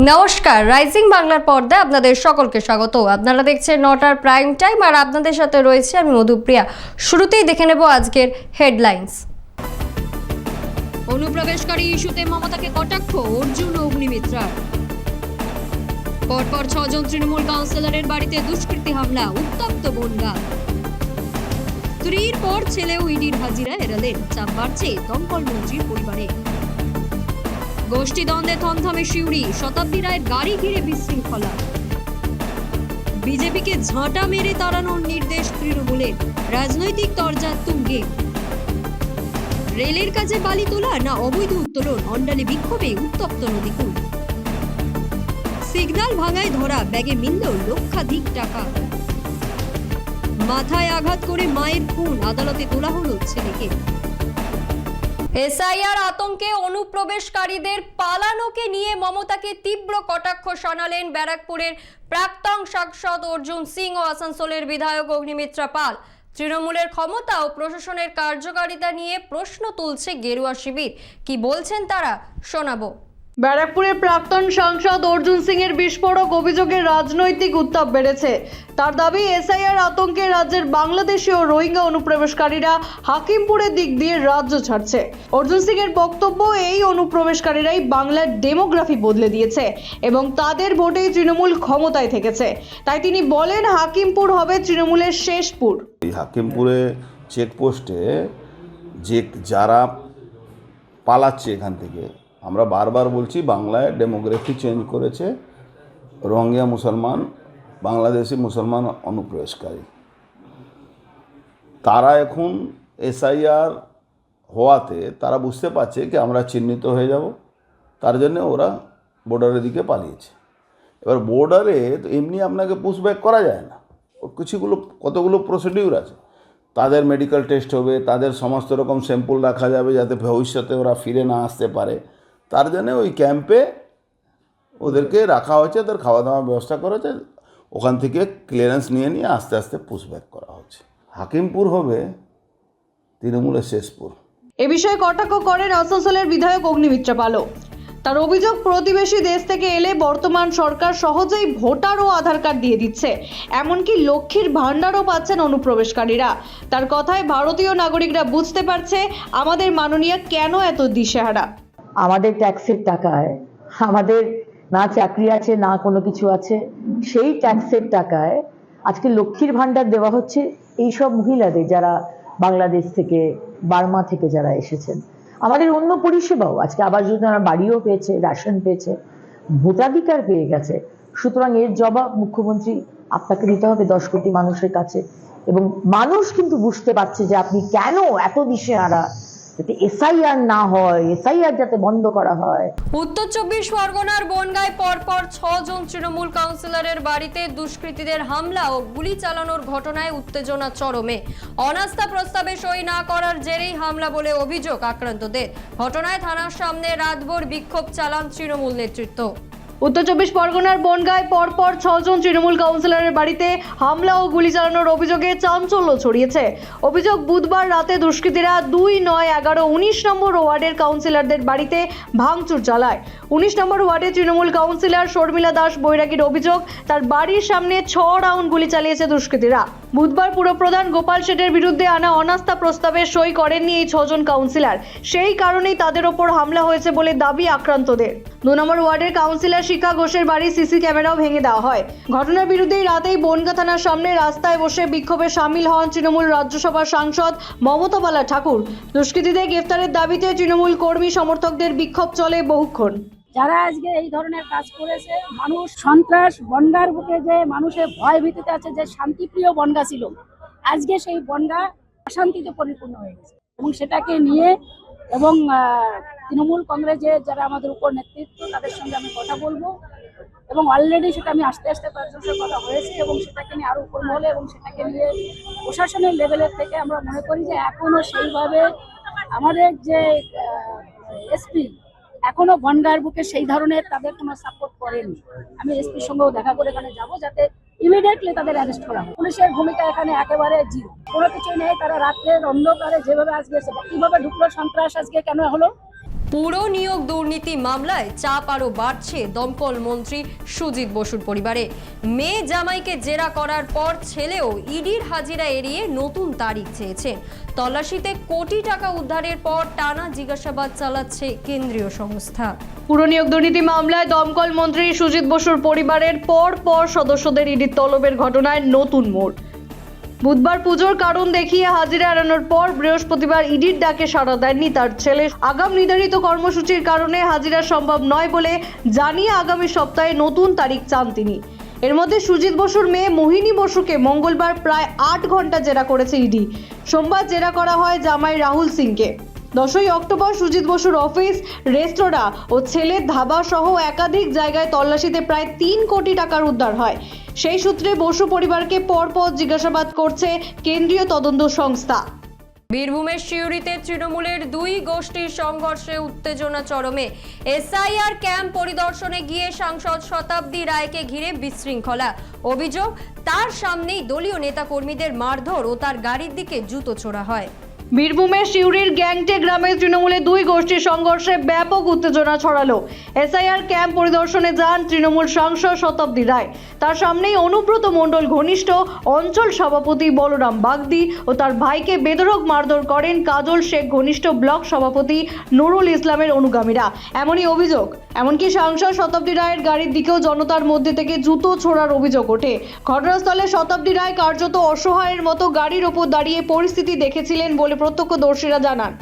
নমস্কার, রাইজিং বাংলার পর্দায় আপনাদের সকলকে স্বাগত। আপনারা দেখছেন 9টার প্রাইম টাইম, আর আপনাদের সাথে রয়েছে আমি মধুপ্রিয়া। শুরুতেই দেখে নেব আজকের হেডলাইন্স। অনুপ্রবেশকারী ইস্যুতে মমতাকে কটাক্ষ অর্জুন অগ্নিমিত্রার। পরপর 6 জন তৃণমূল কাউন্সিলরের বাড়িতে দুষ্কৃতী হামলা, উত্তপ্ত বনগাঁ। স্ত্রীর পর ছেলেও ইডির হাজিরা এড়ালেন, চাপ বাড়ছে দমকল মন্ত্রীর পরিবারে। গোষ্ঠী দ্বন্দ্বে থমথমে সিউড়ি, শতাব্দী রায়ের গাড়ি ঘিরে বিশৃঙ্খলা। বিজেপিকে ঝাঁটা মেরে তাড়ানোর নির্দেশ তৃণমূলের, রাজনৈতিক তরজা তুঙ্গে। রেলের কাছে বালি তোলা না অবৈধ উত্তোলন, অন্ডালে বিক্ষোভে উত্তপ্ত নদীকুল। সিগন্যাল ভাঙায় ধরা, ব্যাগে মিলল লক্ষাধিক টাকা। মাথায় আঘাত করে মায়ের খুন, আদালতে তোলা হলো ছেলেকে। এসআইআর আতঙ্কে অনুপ্রবেশকারীদের পালানোকে নিয়ে মমতাকে তীব্র কটাক্ষ শোনালেন ব্যারাকপুরের প্রাক্তন সাংসদ অর্জুন সিং ও আসানসোলের বিধায়ক অগ্নিমিত্রা পাল। তৃণমূলের ক্ষমতা ও প্রশাসনের কার্যকারিতা নিয়ে প্রশ্ন তুলছে গেরুয়া শিবির। কি বলছেন তারা, শোনাবো। ব্যারাকপুরের প্রাক্তন সাংসদ অর্জুন সিং এর বিস্ফোরক অভিযোগে রাজনৈতিক উত্তাপ বেড়েছে। তার দাবি, এসআইআর আতঙ্কে রাজ্যের বাংলাদেশি ও রোহিঙ্গা অনুপ্রবেশকারীরা হাকিমপুরের দিক দিয়ে রাজ্য ছাড়ছে। অর্জুন সিং এর বক্তব্য, এই অনুপ্রবেশকারীরাই বাংলার ডেমোগ্রাফি বদলে দিয়েছে এবং তাদের ভোটেই তৃণমূল ক্ষমতায় থেকেছে। তাই তিনি বলেন, হাকিমপুর হবে তৃণমূলের শেষপুর। এই হাকিমপুরে চেকপোস্টে যারা পালাচ্ছে এখান থেকে, আমরা বারবার বলছি বাংলায় ডেমোগ্রাফি চেঞ্জ করেছে। রোহিঙ্গা মুসলমান, বাংলাদেশি মুসলমান অনুপ্রবেশকারী, তারা এখন এসআইআর হওয়াতে তারা বুঝতে পারছে কি আমরা চিহ্নিত হয়ে যাব, তার জন্য ওরা বর্ডারের দিকে পালিয়েছে। এবার বর্ডারে তো এমনি আপনাকে পুশব্যাক করা যায় না, কতগুলো প্রসিডিউর আছে। তাদের মেডিকেল টেস্ট হবে, তাদের সমস্ত রকম স্যাম্পল রাখা যাবে যাতে ভবিষ্যতে ওরা ফিরে না আসতে পারে। তার জন্য ওই ক্যাম্পে ওদেরকে রাখা হয়েছে, ওদের খাওয়া দাওয়ার ব্যবস্থা করা হয়েছে, ওখান থেকে ক্লিয়ারেন্স নিয়ে আস্তে আস্তে পুশব্যাক করা হচ্ছে। হাকিমপুর হবে তৃণমূলের শেষপুর। এ বিষয়ে কটাক্ষ করেন আসানসোলের বিধায়ক অগ্নিমিত্রা পালও। তার অভিযোগ, প্রতিবেশী দেশ থেকে এলে বর্তমান সরকার সহজেই ভোটার ও আধার কার্ড দিয়ে দিচ্ছে, এমনকি লক্ষ্মীর ভাণ্ডারও পাচ্ছেন অনুপ্রবেশকারীরা। তার কথায়, ভারতীয় নাগরিকরা বুঝতে পারছে আমাদের মাননীয় কেন এত দিশেহারা। আমাদের ট্যাক্সের টাকায়, আমাদের না চাকরি আছে না কোনো কিছু আছে, সেই ট্যাক্সের টাকায় আজকে লক্ষ্মীর ভাণ্ডার দেওয়া হচ্ছে এইসব মহিলাদের যারা বাংলাদেশ থেকে, বার্মা থেকে যারা এসেছেন। আমাদের অন্য পরিষেবাও আজকে আবাস যোজনা, বাড়িও পেয়েছে, রেশন পেয়েছে, ভোটাধিকার পেয়ে গেছে। সুতরাং এর জবাব মুখ্যমন্ত্রী আপনাকে দিতে হবে 10 কোটি মানুষের কাছে। এবং মানুষ কিন্তু বুঝতে পারছে যে আপনি কেন এত দিশেহারা, যাতে এসআইআর না হয়, এসআইআর যাতে বন্ধ করা হয়। উত্তর 24 পরগনার বনগাঁয় পরপর 6 জন তৃণমূল কাউন্সিলরের বাড়িতে দুষ্কৃতীদের হামলা ও গুলি চালানোর ঘটনায় উত্তেজনা চরমে। অনাস্থা প্রস্তাবে সই না করার জেরেই হামলা বলে অভিযোগ আক্রান্তদের। ঘটনায় থানার সামনে রাতভর বিক্ষোভ চালান তৃণমূল নেতৃত্ব। উত্তর 24 পরগনার বনগাঁয় পরপর 6 জন তৃণমূল কাউন্সিলরের বাড়িতে হামলা ও গুলি চালানোর অভিযোগে চাঞ্চল্য ছড়িয়েছে। অভিযোগ, বুধবার রাতে দুষ্কৃতীরা 2, 9, 11, 19 নম্বর ওয়ার্ডের কাউন্সিলরদের বাড়িতে ভাঙচুর চালায়। 19 নম্বর ওয়ার্ডে তৃণমূল কাউন্সিলর শর্মিলা দাস বৈরাগীর অভিযোগ, তার বাড়ির সামনে 6 রাউন্ড গুলি চালিয়েছে দুষ্কৃতীরা। বুধবার পুরপ্রধান গোপাল শেঠের বিরুদ্ধে আনা অনাস্থা প্রস্তাবে সই করেননি এই 6 জন কাউন্সিলর, সেই কারণেই তাদের ওপর হামলা হয়েছে বলে দাবি আক্রান্তদের। 2 নম্বর ওয়ার্ডের কাউন্সিলর শিখা ঘোষের বাড়ি সিসি ক্যামেরাও ভেঙে দেওয়া হয়। ঘটনার বিরুদ্ধেই রাতেই বনগাঁ থানার সামনে রাস্তায় বসে বিক্ষোভে সামিল হন তৃণমূল রাজ্যসভার সাংসদ মমতা বালা ঠাকুর। দুষ্কৃতীদের গ্রেফতারের দাবিতে তৃণমূল কর্মী সমর্থকদের বিক্ষোভ চলে বহুক্ষণ। যারা আজকে এই ধরনের কাজ করেছে, মানুষ সন্ত্রাস, বনগাঁর বুকে যে মানুষের ভয় ভীতিতে আছে, যে শান্তিপ্রিয় বনগাঁ ছিল, আজকে সেই বনগাঁ অশান্তিতে পরিপূর্ণ হয়ে গেছে। এবং সেটাকে নিয়ে এবং তৃণমূল কংগ্রেসের যারা আমাদের উপর নেতৃত্ব, তাদের সঙ্গে আমি কথা বলবো এবং অলরেডি সেটা আমি আস্তে আস্তে তাদের সঙ্গে কথা হয়েছে এবং সেটাকে নিয়ে আরো উপর মহলে এবং সেটাকে নিয়ে প্রশাসনের লেভেলের থেকে আমরা মনে করি যে এখনো সেইভাবে আমাদের যে এসপি এখনো বনগাঁর বুকে সেই ধরনের তাদের কোনো সাপোর্ট করেনি। আমি এসপির সঙ্গেও দেখা করে এখানে যাবো, যাতে ইমিডিয়েটলি তাদের অ্যারেস্ট করা হয়। পুলিশের ভূমিকা এখানে একেবারে জিরো, কোনো কিছু নেই। তারা রাত্রের অন্ধকারে যেভাবে আজকে কিভাবে ঢুকলো সন্ত্রাস, আজকে কেন হলো, পুর নিয়োগ দুর্নীতি মামলায় চাপ আরও বাড়ছে দমকল মন্ত্রী সুজিত বসুর পরিবারে। মেয়ে জামাইকে জেরা করার পর ছেলেও ইডির হাজিরা এড়িয়ে নতুন তারিখ চেয়েছেন। তল্লাশিতে কোটি টাকা উদ্ধারের পর টানা জিজ্ঞাসাবাদ চালাচ্ছে কেন্দ্রীয় সংস্থা। পুর নিয়োগ দুর্নীতি মামলায় দমকল মন্ত্রী সুজিত বসুর পরিবারের পর সদস্যদের ইডির তলবের ঘটনায় নতুন মোড়। বুধবার পুজোর কারণ দেখিয়ে হাজিরা এড়ানোর পর বৃহস্পতিবার ইডির ডাকে সাড়া দেননি তার ছেলে। আগাম নির্ধারিত কর্মসূচির কারণে হাজিরা সম্ভব নয় বলে জানিয়ে আগামী সপ্তাহে নতুন তারিখ চান তিনি। এর মধ্যে সুজিত বসুর মেয়ে মোহিনী বসুকে মঙ্গলবার প্রায় 8 ঘন্টা জেরা করেছে ইডি। সোমবার জেরা করা হয় জামাই রাহুল সিংকে। 10ই অক্টোবর সুজিত বসুর অফিস, রেস্তোরাঁ ও ছেলের ধাবা সহ একাধিক জায়গায় তল্লাশিতে প্রায় 3 কোটি টাকার উদ্ধার হয়। সেই সূত্রে বসু পরিবারকে পরপর জিজ্ঞাসাবাদ করছে কেন্দ্রীয় তদন্ত সংস্থা। বীরভূমের সিউড়িতে তৃণমূলের 2 গোষ্ঠীর সংঘর্ষে উত্তেজনা চরমে। এসআইআর ক্যাম্প পরিদর্শনে গিয়ে সাংসদ শতাব্দী রায়কে ঘিরে বিশৃঙ্খলা। অভিযোগ, তার সামনেই দলীয় নেতাকর্মীদের মারধর ও তার গাড়ির দিকে জুতো ছোড়া হয়। বীরভূমের সিউড়ির গ্যাংটে গ্রামে তৃণমূলের 2 গোষ্ঠীর সংঘর্ষে ব্যাপক উত্তেজনা ছড়ালো। এসআইআর ক্যাম্প পরিদর্শনে যান তৃণমূল সাংসদ শতাব্দী রায়। তার সামনেই অনুব্রত মণ্ডল ঘনিষ্ঠ অঞ্চল সভাপতি বলরাম বাগদি ও তার ভাইকে বেধড়ক মারধর করেন কাজল শেখ ঘনিষ্ঠ ব্লক সভাপতি নুরুল ইসলামের অনুগামীরা। এমনই অভিযোগ, এমনকি সাংসদ শতাব্দী রায়ের গাড়ির দিকেও জনতার মধ্যে থেকে জুতো ছোড়ার অভিযোগ ওঠে। ঘটনাস্থলে শতাব্দী রায় কার্যত অসহায়ের মতো গাড়ির ওপর দাঁড়িয়ে পরিস্থিতি দেখেছিলেন বলে প্রত্যক্ষদর্শীরা জানান।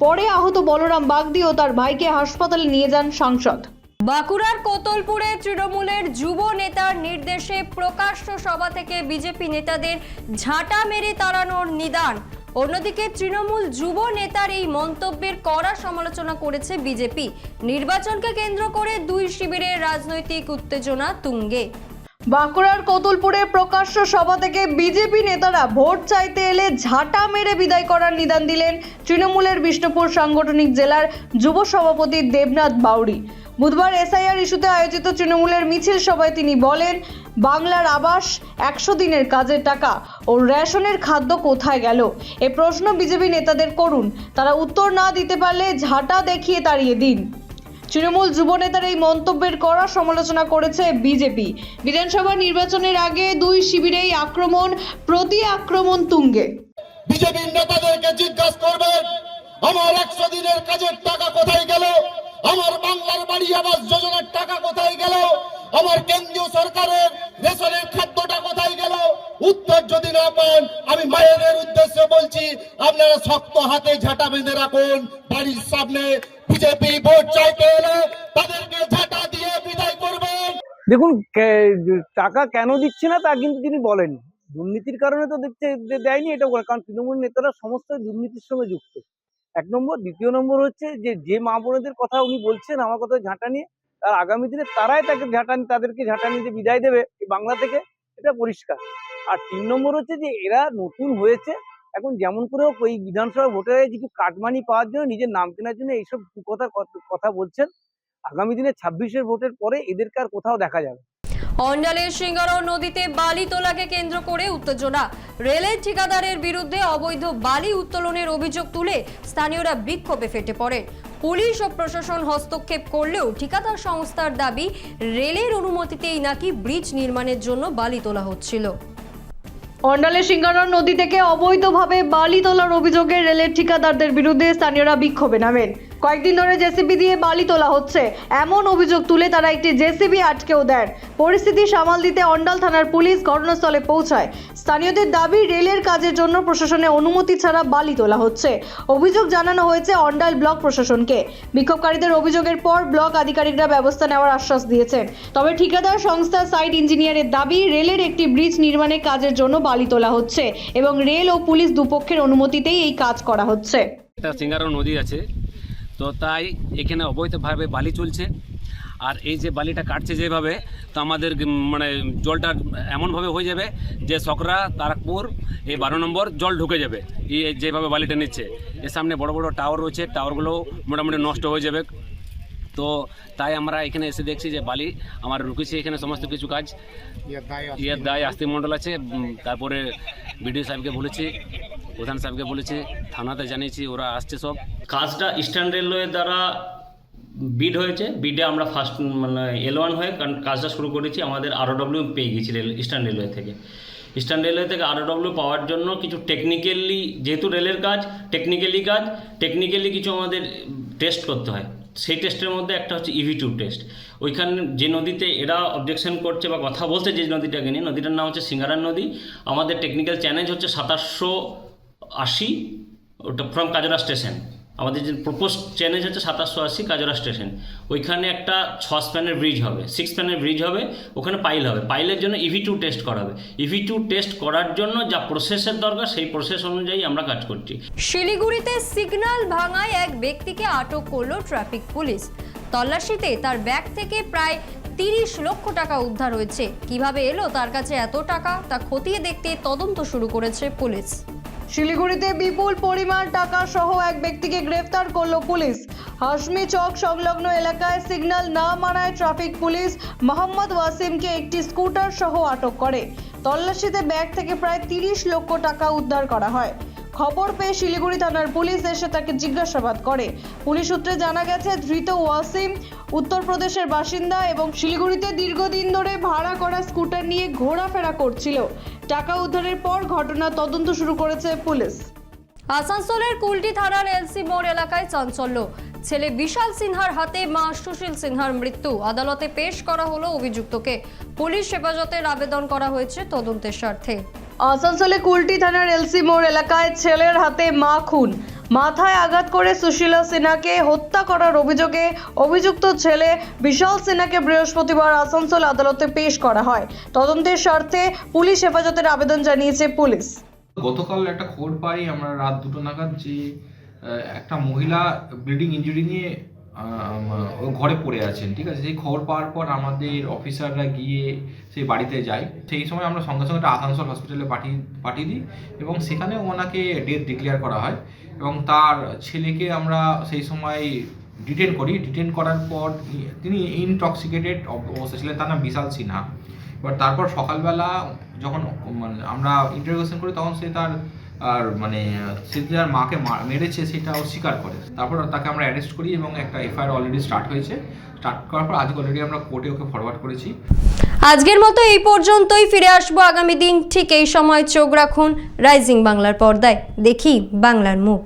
পরে আহত বলরাম বাগদি ও তার ভাইকে হাসপাতালে নিয়ে যান সাংসদ। বাঁকুড়ার কোতলপুরে তৃণমূলের যুব নেতার নির্দেশে প্রকাশ্য সভা থেকে বিজেপি নেতাদের ঝাঁটা মেরে তাড়ানোর নিদান। অন্যদিকে তৃণমূল যুব নেতার এই মন্তব্যের কড়া সমালোচনা করেছে বিজেপি। নির্বাচনকে কেন্দ্র করে 2 শিবিরের রাজনৈতিক উত্তেজনা তুঙ্গে। বাঁকুড়ার কোতুলপুরে প্রকাশ্য সভা থেকে বিজেপি নেতারা ভোট চাইতে এলে ঝাঁটা মেরে বিদায় করার নিদান দিলেন তৃণমূলের বিষ্ণুপুর সাংগঠনিক জেলার যুব সভাপতি দেবনাথ বাউরি। বুধবার এসআইআর ইস্যুতে আয়োজিত তৃণমূলের মিছিল সভায় তিনি বলেন, বাংলার আবাস, 100 দিনের কাজের টাকা ও রেশনের খাদ্য কোথায় গেল? এ প্রশ্ন বিজেপি নেতাদের করুন, তারা উত্তর না দিতে পারলে ঝাঁটা দেখিয়ে তাড়িয়ে দিন। তৃণমূল যুব নেতার এই মন্তব্যের কড়া সমালোচনা করেছে বিজেপি। বিধানসভা নির্বাচনের আগে 2 শিবিরেই আক্রমণ, প্রতি আক্রমণ তুঙ্গে। বিজেপি নেতাদেরকে জিজ্ঞাসা করবেন, আমার 100 দিনের কাজের টাকা কোথায় গেল? আমার বাংলার বাড়ি আবাস যোজনার টাকা কোথায় গেল? আমার কেন্দ্রীয় সরকারের রেশনের খাদ্যটা কোথায় গেল? উত্তর যদি না পান, আমি মায়েদের উদ্দেশ্যে বলছি, আপনারা শক্ত হাতে ঝাঁটা বেঁধে রাখুন। বাড়ির সামনে বিজেপি ভোট চাইতে এলে তাদেরকে ঝাঁটা দিয়ে বিদায় করবেন। দেখুন, টাকা কেন দিচ্ছে না তা কিন্তু তিনি বলেন। দুর্নীতির কারণে তো দেয়নি, এটা কারণ তৃণমূল নেতারা সমস্ত দুর্নীতির সঙ্গে যুক্ত, 1 নম্বর। দ্বিতীয় নম্বর হচ্ছে যে মা বোনেদের কথা উনি বলছেন আমার কথা ঝাঁটা নিয়ে, তার আগামী দিনে তারাই তাদেরকে ঝাঁটা নিতে বিদায় দেবে এই বাংলা থেকে, এটা পরিষ্কার। আর 3 নম্বর হচ্ছে যে এরা নতুন হয়েছে, এখন যেমন করে হোক ওই বিধানসভা ভোটের কিছু কাটমানি পাওয়ার জন্য, নিজের নাম কেনার জন্য এইসব কথা বলছেন। আগামী দিনে 26-এর ভোটের পরে এদেরকে আর কোথাও দেখা যাবে। অঞ্জলের সিঙ্গারো নদীতে বালি তোলাকে কেন্দ্র করে উত্তেজনা। রেলের ঠিকাদারের বিরুদ্ধে অবৈধ বালি উত্তোলনের অভিযোগ তুলে স্থানীয়রা বিক্ষোভে ফেটে পড়েন। পুলিশ ও প্রশাসন হস্তক্ষেপ করলেও ঠিকাদার সংস্থার দাবি, রেলের অনুমতিতেই নাকি ব্রিজ নির্মাণের জন্য বালি তোলা হচ্ছিল। অন্ডালের সিঙ্গারন নদী থেকে অবৈধভাবে বালি তোলার অভিযোগে রেলের ঠিকাদারদের বিরুদ্ধে স্থানীয়রা বিক্ষোভে নামেন। কয়েকদিন ধরে জেসিবি দিয়ে বালি তোলা হচ্ছে এমন অভিযোগ তুলে তারা একটি জেসিবি আটকেও দেন। পরিস্থিতি সামাল দিতে অন্ডাল থানার পুলিশ ঘটনাস্থলে পৌঁছায়। স্থানীয়দের দাবি, রেলের কাজের জন্য প্রশাসনের অনুমতি ছাড়া বালি তোলা হচ্ছে। অভিযোগ জানানো হয়েছে অন্ডাল ব্লক প্রশাসনকে। বিক্ষোভকারীদের অভিযোগের পর ব্লক আধিকারিকরা ব্যবস্থা নেওয়ার আশ্বাস দিয়েছেন। তবে ঠিকাদার সংস্থা সাইট ইঞ্জিনিয়ারের দাবি, রেলের একটি ব্রিজ নির্মাণের কাজের জন্য বালি তোলা হচ্ছে এবং রেল ও পুলিশ দুপক্ষের অনুমতিতেই এই কাজ করা হচ্ছে। একটা সিঙ্গারো নদী আছে, তো তাই এখানে অবৈধভাবে বালি চলছে। আর এই যে বালিটা কাটছে যেভাবে, তো আমাদের মানে জলটা এমনভাবে হয়ে যাবে যে সকরা, তারকপুর, এই 12 নম্বর জল ঢুকে যাবে এই যেভাবে বালিটা নিচ্ছে। এর সামনে বড় বড় টাওয়ার রয়েছে, টাওয়ারগুলো মোটামুটি নষ্ট হয়ে যাবে। তো তো তাই আমরা এখানে এসে দেখছি যে বালি আমার রুকেছে এখানে সমস্ত কিছু কাজ। ইয়ের দায় আস্তি মণ্ডল আছে, তারপরে বিডিও সাহেবকে বলেছি, প্রধান সাহেবকে বলেছি, থানাতে জানিয়েছি, ওরা আসছে সব। কাজটা ইস্টার্ন রেলওয়ে দ্বারা বিড হয়েছে, বিডে আমরা ফার্স্ট মানে L1 হয়ে কাজটা শুরু করেছি। আমাদের ROW পেয়ে গেছি ইস্টার্ন রেলওয়ে থেকে। ইস্টার্ন রেলওয়ে থেকে ROW পাওয়ার জন্য কিছু টেকনিক্যালি, যেহেতু রেলের কাজ টেকনিক্যালি কিছু আমাদের টেস্ট করতে হয়। সেই টেস্টের মধ্যে একটা হচ্ছে EV2 টেস্ট। ওইখানে যে নদীতে এরা অবজেকশন করছে বা কথা বলছে, যে নদীটাকে নিয়ে, নদীটার নাম হচ্ছে সিঙ্গারার নদী। আমাদের টেকনিক্যাল চ্যালেঞ্জ হচ্ছে 2780, ওটা ফ্রম কাজরা স্টেশন। আমাদের যে প্রপোজ চ্যালেঞ্জ হচ্ছে 2780 কাজরা স্টেশন। ওইখানে একটা 6 স্প্যানের ব্রিজ হবে, 6 স্প্যানের ব্রিজ হবে, ওখানে পাইল হবে। পাইলের জন্য EV2 টেস্ট করা হবে। EV2 টেস্ট করার জন্য যা প্রসেসের দরকার সেই প্রসেস অনুযায়ী আমরা কাজ করছি। শিলিগুড়িতে সিগন্যাল ভাঙায় এক ব্যক্তিকে আটক করলো ট্রাফিক পুলিশ। তল্লাশিতে তার ব্যাগ থেকে প্রায় 30 লক্ষ টাকা উদ্ধার হয়েছে। কিভাবে এলো তার কাছে এত টাকা তা খতিয়ে দেখতে তদন্ত শুরু করেছে পুলিশ। শিলিগুড়িতে বিপুল পরিমাণ টাকা সহ এক ব্যক্তিকে গ্রেফতার করলো পুলিশ। হাসমি চক সংলগ্ন এলাকায় সিগন্যাল না মানায় ট্রাফিক পুলিশ মোহাম্মদ ওয়াসিমকে একটি স্কুটার সহ আটক করে। তল্লাশিতে ব্যাগ থেকে প্রায় 30 লক্ষ টাকা উদ্ধার করা হয়। খবর পেয়ে শিলিগুড়ি থানার পুলিশ এসে তাকে জিজ্ঞাসাবাদ করে। পুলিশ সূত্রে জানা গেছে, ধৃত ওয়াসিম উত্তরপ্রদেশের বাসিন্দা এবং শিলিগুড়িতে দীর্ঘদিন ধরে ভাড়া করা স্কুটার নিয়ে ঘোরাফেরা করছিল। টাকা উদ্ধারের পর ঘটনার তদন্ত শুরু করেছে পুলিশ। আসানসোলের কুলটি থানার LC মোড় এলাকায় চাঞ্চল্য। ছেলে বিশাল সিনহার হাতে মা সুশীল সিনহার মৃত্যু। আদালতে পেশ করা হলো অভিযুক্তকে। পুলিশ হেফাজতের আবেদন করা হয়েছে তদন্তের স্বার্থে। আসানসোলে কুলটি থানার LC মোড় এলাকায় ছেলের হাতে মা খুন। মাথায় আঘাত করে সুশীলা সিনহাকে হত্যা করার অভিযোগে অভিযুক্ত ছেলে বিশাল সিনহাকে বৃহস্পতিবার আসানসোল আদালতে পেশ করা হয়। তদন্তের স্বার্থে পুলিশ হেফাজতের আবেদন জানিয়েছে পুলিশ। গতকাল একটা খবর পাই আমরা রাত 2টো নাগাদ যে একটা মহিলা ব্লিডিং ইনজুরি নিয়ে ঘরে পড়ে আছেন। ঠিক আছে, সেই খবর পাওয়ার পর আমাদের অফিসাররা গিয়ে সেই বাড়িতে যায়। সেই সময় আমরা সঙ্গে সঙ্গে একটা আসানসোল হসপিটালে পাঠিয়ে দিই এবং সেখানে ওনাকে ডেথ ডিক্লেয়ার করা হয় এবং তার ছেলেকে আমরা সেই সময় ডিটেন করি। ডিটেন করার পর তিনি ইনটক্সিকেটেড অবস্থা ছিলেন, তার নাম বিশাল সিনহা। এবার তারপর সকালবেলা যখন আমরা ইন্টারোগেশন করি তখন সে তার সে যার মাকে মেরেছে সেটা অস্বীকার করে। তারপর তাকে আমরা অ্যারেস্ট করি এবং একটা FIR অলরেডি স্টার্ট হয়েছে। স্টার্ট করার পর আজকে অলরেডি আমরা কোর্টে ওকে ফরওয়ার্ড করেছি। আজকের মতো এই পর্যন্তই। ফিরে আসবো আগামী দিন ঠিক এই সময়। চোখ রাখুন রাইজিং বাংলার পর্দায়। দেখি বাংলার মুখ।